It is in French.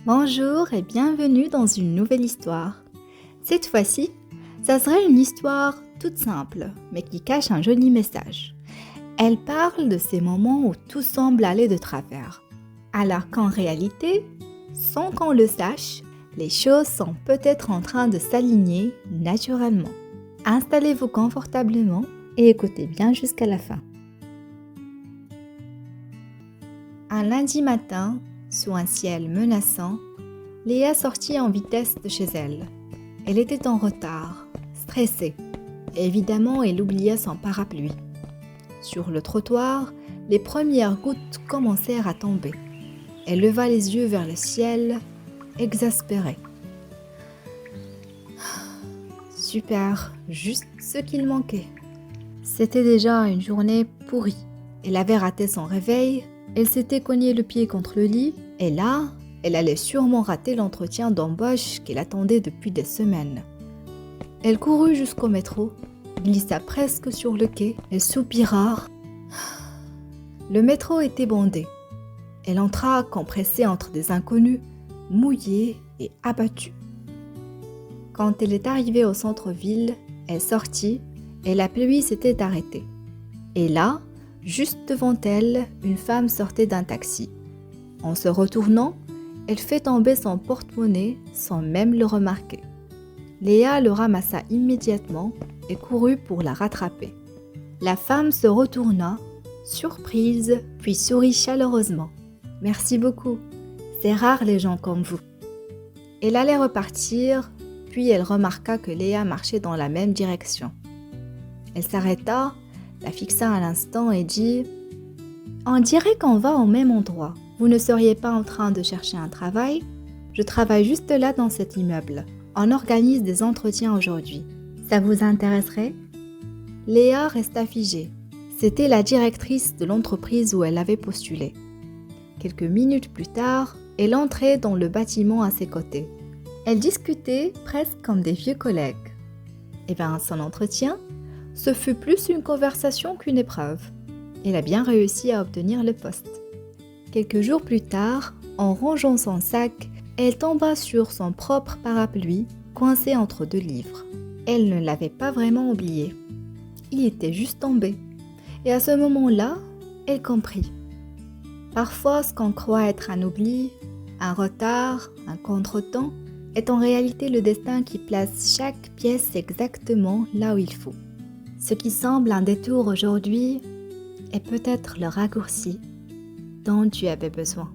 Bonjour et bienvenue dans une nouvelle histoire. Cette fois-ci, ça serait une histoire toute simple, mais qui cache un joli message. Elle parle de ces moments où tout semble aller de travers, alors qu'en réalité, sans qu'on le sache, les choses sont peut-être en train de s'aligner naturellement. Installez-vous confortablement et écoutez bien jusqu'à la fin. Un lundi matin, sous un ciel menaçant, Léa sortit en vitesse de chez elle. Elle était en retard, stressée. Évidemment, elle oublia son parapluie. Sur le trottoir, les premières gouttes commencèrent à tomber. Elle leva les yeux vers le ciel, exaspérée. Super, juste ce qu'il manquait. C'était déjà une journée pourrie. Elle avait raté son réveil, elle s'était cogné le pied contre le lit, et là, elle allait sûrement rater l'entretien d'embauche qu'elle attendait depuis des semaines. Elle courut jusqu'au métro, glissa presque sur le quai et soupira. Le métro était bondé. Elle entra compressée entre des inconnus, mouillée et abattue. Quand elle est arrivée au centre-ville, elle sortit et la pluie s'était arrêtée. Et là, juste devant elle, une femme sortait d'un taxi. En se retournant, elle fait tomber son porte-monnaie sans même le remarquer. Léa le ramassa immédiatement et courut pour la rattraper. La femme se retourna, surprise, puis sourit chaleureusement. « Merci beaucoup, c'est rare les gens comme vous. » Elle allait repartir, puis elle remarqua que Léa marchait dans la même direction. Elle s'arrêta, la fixa un instant et dit « On dirait qu'on va au même endroit. Vous ne seriez pas en train de chercher un travail? Je travaille juste là dans cet immeuble. On organise des entretiens aujourd'hui. Ça vous intéresserait ?» Léa resta figée. C'était la directrice de l'entreprise où elle avait postulé. Quelques minutes plus tard, elle entrait dans le bâtiment à ses côtés. Elle discutait presque comme des vieux collègues. Eh bien, son entretien, ce fut plus une conversation qu'une épreuve. Elle a bien réussi à obtenir le poste. Quelques jours plus tard, en rangeant son sac, elle tomba sur son propre parapluie, coincé entre deux livres. Elle ne l'avait pas vraiment oublié. Il était juste tombé. Et à ce moment-là, elle comprit. Parfois, ce qu'on croit être un oubli, un retard, un contretemps, est en réalité le destin qui place chaque pièce exactement là où il faut. Ce qui semble un détour aujourd'hui est peut-être le raccourci dont tu avais besoin.